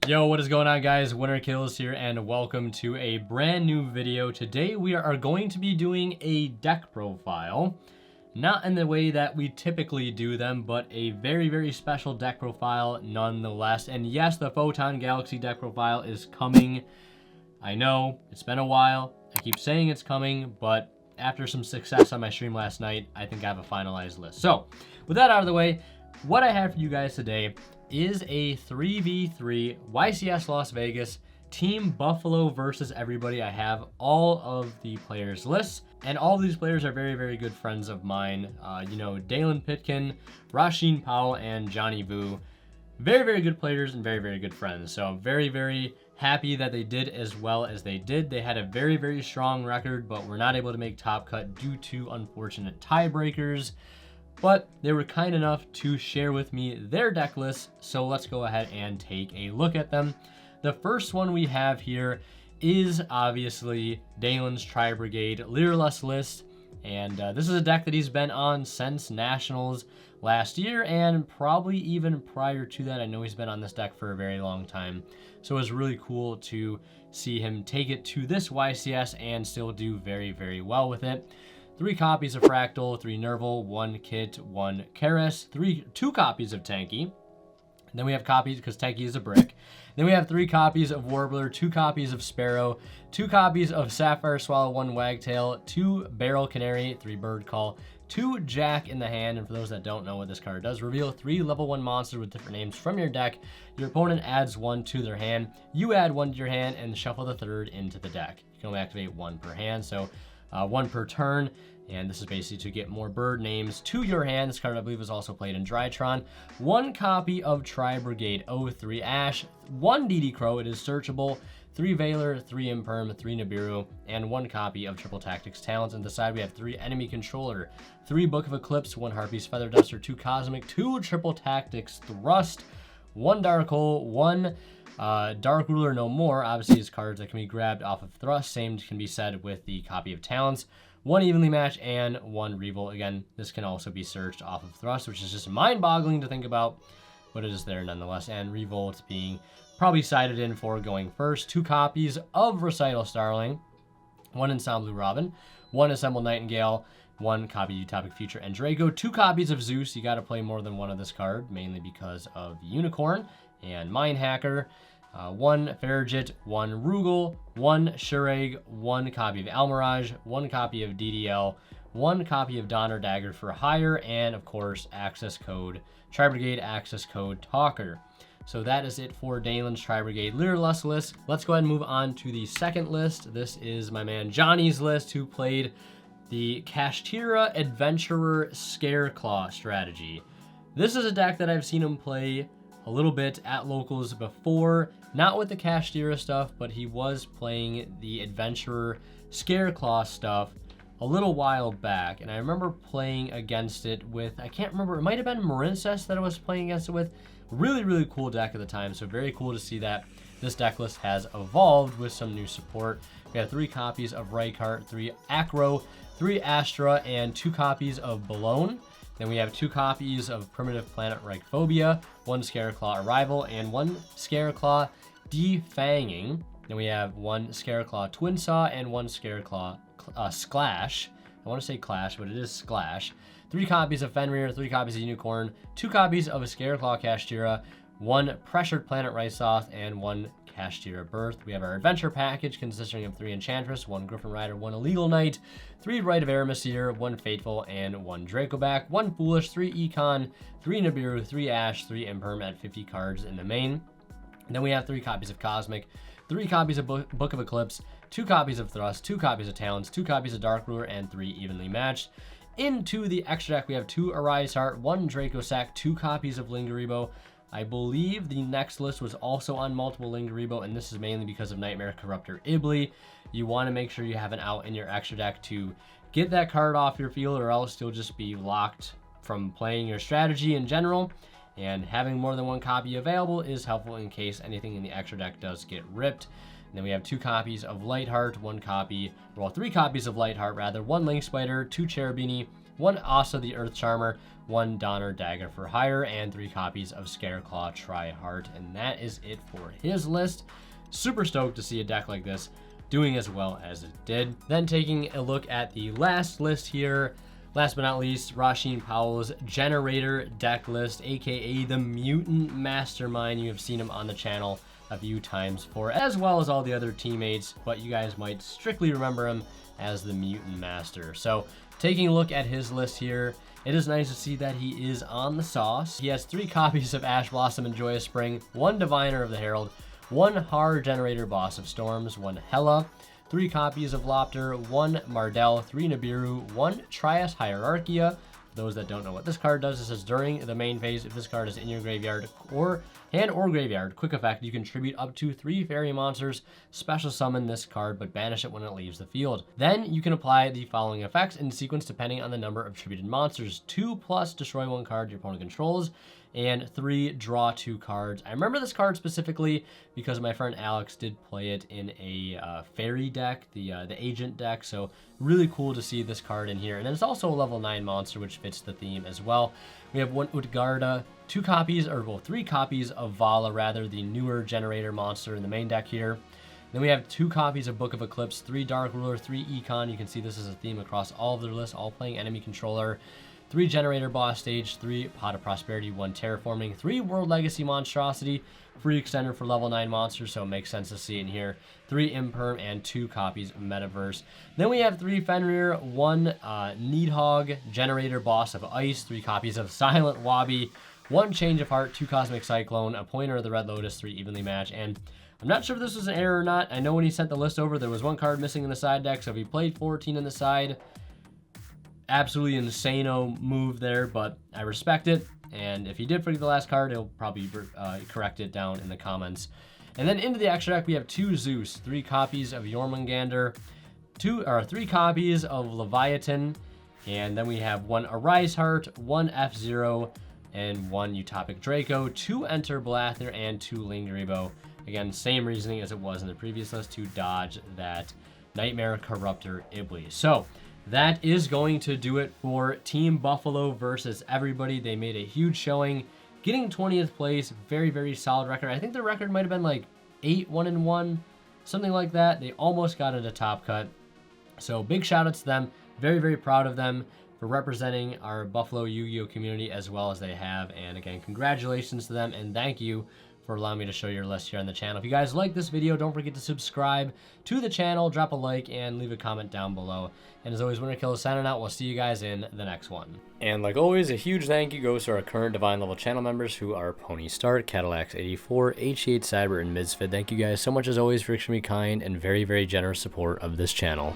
Yo, what is going on, guys? Winner Kills here, and welcome to a brand new video. Today we are going to be doing a deck profile, not in the way that we typically do them, but a very special deck profile nonetheless. And yes, the Photon Galaxy deck profile is coming. I know it's been a while. I keep saying it's coming, but after some success on my stream last night, I think I have a finalized list. So with that out of the way, what I have for you guys today is a 3v3 YCS Las Vegas Team Buffalo versus everybody. I have all of the players' lists, and all of these players are very good friends of mine. You know, Dalen Pitkin, Rasheen Powell, and Johnny Vu. Very good players and very good friends. So I'm very happy that they did as well as they did. They had a very strong record, but were not able to make top cut due to unfortunate tiebreakers. But they were kind enough to share with me their deck lists, so let's go ahead and take a look at them. The first one we have here is obviously Dalen's Tri-Brigade Leerless list, and this is a deck that he's been on since Nationals last year, and probably even prior to that. I know he's been on this deck for a very long time, so it was really cool to see him take it to this YCS and still do very well with it. 3 copies of Fractal, 3 Nerval, 1 Kit, 1 Karis, 2 copies of Tanky. Then we have copies, because Tanky is a brick. Then we have 3 copies of Warbler, 2 copies of Sparrow, 2 copies of Sapphire Swallow, 1 Wagtail, 2 Barrel Canary, 3 Bird Call, 2 Jack in the hand. And for those that don't know what this card does, reveal 3 level 1 monsters with different names from your deck. Your opponent adds 1 to their hand. You add 1 to your hand and shuffle the 3rd into the deck. You can only activate 1 per hand, so 1 per turn. And this is basically to get more bird names to your hand. This card, I believe, was also played in Drytron. 1 copy of Tri-Brigade 03 Ash, 1 DD Crow, it is searchable, 3 Veiler, 3 Imperm, 3 Nibiru, and 1 copy of Triple Tactics Talents. On the side, we have 3 Enemy Controller, 3 Book of Eclipse, 1 Harpy's Feather Duster, 2 Cosmic, 2 Triple Tactics Thrust, 1 Dark Hole, 1 Dark Ruler No More. Obviously, is cards that can be grabbed off of Thrust. Same can be said with the copy of Talents. 1 Evenly Match, and 1 Revolt. Again, this can also be searched off of Thrust, which is just mind-boggling to think about, but it is there nonetheless. And Revolt being probably sided in for going first. 2 copies of Recital Starling, 1 Ensemble Robin, 1 Assemble Nightingale, 1 copy Utopic Future and Draco, 2 copies of Zeus. You got to play more than 1 of this card, mainly because of Unicorn and Mine Hacker. 1 Farigit, 1 Rugal, 1 Shureg, 1 copy of Almirage, 1 copy of DDL, 1 copy of Donner Dagger for Hire, and of course, access code, Tri-Brigade access code Talker. So that is it for Dalen's Tri-Brigade Leerless list. Let's go ahead and move on to the second list. This is my man Johnny's list, who played the Kashtira Adventurer Scareclaw strategy. This is a deck that I've seen him play a little bit at locals before, not with the Kashtira stuff, but he was playing the Adventurer Scareclaw stuff a little while back, and I remember playing against it with, I can't remember, it might have been Marincess that I was playing against it with. Really cool deck at the time, so very cool to see that this deck list has evolved with some new support. We have 3 copies of Rykart, 3 Acro, 3 Astra, and 2 copies of Balone. Then we have 2 copies of Primitive Planet Reichphobia, 1 Scareclaw Arrival, and 1 Scareclaw Defanging. Then we have 1 Scareclaw Twin Saw and 1 Scareclaw Sklash. I want to say Clash, but it is Sklash. 3 copies of Fenrir, 3 copies of Unicorn, 2 copies of a Scareclaw Kashtira, 1 Pressured Planet Rysoth, and 1 Kashtira Birth. We have our adventure package consisting of 3 Enchantress, 1 Griffin Rider, 1 Illegal Knight, 3 Rite of Aramesir, 1 Fateful, and 1 Dracoback, 1 Foolish, 3 Econ, 3 Nibiru, 3 Ash, 3 Imperm at 50 cards in the main. And then we have 3 copies of Cosmic, 3 copies of Book of Eclipse, 2 copies of Thrust, 2 copies of Talents, 2 copies of Dark Ruler, and 3 Evenly Matched. Into the extra deck, we have 2 Arise Heart, 1 Draco Sack, 2 copies of Lingaribo. I believe the next list was also on multiple Lingaribo, and this is mainly because of Nightmare Corruptor Ibly. You want to make sure you have an out in your extra deck to get that card off your field, or else you'll just be locked from playing your strategy in general. And having more than 1 copy available is helpful in case anything in the extra deck does get ripped. And then we have 2 copies of Lightheart, 1 copy, well, 3 copies of Lightheart rather, 1 Link Spider, 2 Cherubini, 1 Asa the Earth Charmer, 1 Donner Dagger for Hire, and 3 copies of Scareclaw Tri-Heart. And that is it for his list. Super stoked to see a deck like this doing as well as it did. Then taking a look at the last list here, last but not least, Rasheen Powell's Generator deck list, aka the Mutant Mastermind. You have seen him on the channel a few times before, as well as all the other teammates, but you guys might strictly remember him as the Mutant Master. So taking a look at his list here, it is nice to see that he is on the sauce. He has 3 copies of Ash Blossom and Joyous Spring, 1 Diviner of the Herald, 1 Har Generator Boss of Storms, 1 Hela, 3 copies of Lopter, 1 Mardell, 3 Nibiru, 1 Trias Hierarchia. For those that don't know what this card does, it says during the main phase, if this card is in your graveyard or graveyard, quick effect, you contribute up to 3 fairy monsters, special summon this card, but banish it when it leaves the field. Then you can apply the following effects in sequence depending on the number of attributed monsters. 2+ destroy 1 card your opponent controls, and 3 draw 2 cards. I remember this card specifically because my friend Alex did play it in a fairy deck, the agent deck, so really cool to see this card in here. And then it's also a level 9 monster, which fits the theme as well. We have 1 Utgarda, 2 copies, or well, 3 copies of Vala, rather, the newer generator monster in the main deck here. Then we have 2 copies of Book of Eclipse, 3 Dark Ruler, 3 Econ. You can see this is a theme across all of their lists, all playing enemy controller. 3 Generator Boss Stage, 3 Pot of Prosperity, 1 Terraforming, 3 World Legacy Monstrosity, free extender for level 9 monsters, so it makes sense to see it in here. 3 Imperm, and 2 copies of Metaverse. Then we have 3 Fenrir, 1 Needhog, Generator Boss of Ice, 3 copies of Silent Wobby, 1 Change of Heart, 2 Cosmic Cyclone, a Pointer of the Red Lotus, 3 Evenly Match, and I'm not sure if this was an error or not. I know when he sent the list over, there was 1 card missing in the side deck, so if he played 14 in the side, absolutely insane-o move there, but I respect it. And if he did forget the last card, he'll probably correct it down in the comments. And then into the extra deck, we have 2 Zeus, 3 copies of Jormungandr, 3 copies of Leviathan, and then we have 1 Arise Heart, 1 F-Zero, and 1 Utopic Draco, 2 Enter Blather, and 2 Lingeribo. Again, same reasoning as it was in the previous list to dodge that Nightmare Corruptor Iblis. So that is going to do it for Team Buffalo versus everybody. They made a huge showing, getting 20th place. Very, very solid record. I think their record might have been like 8-1-1, something like that. They almost got into Top Cut. So big shout out to them. Very, very proud of them for representing our Buffalo Yu-Gi-Oh community as well as they have. And again, congratulations to them and thank you for allowing me to show your list here on the channel. If you guys like this video, don't forget to subscribe to the channel, drop a like, and leave a comment down below. And as always, Winter Kill is signing out. We'll see you guys in the next one. And like always, a huge thank you goes to our current Divine level channel members who are Pony Start, Cadillacs84, H8 Cyber, and Midsfid. Thank you guys so much as always for extremely kind and very, very generous support of this channel.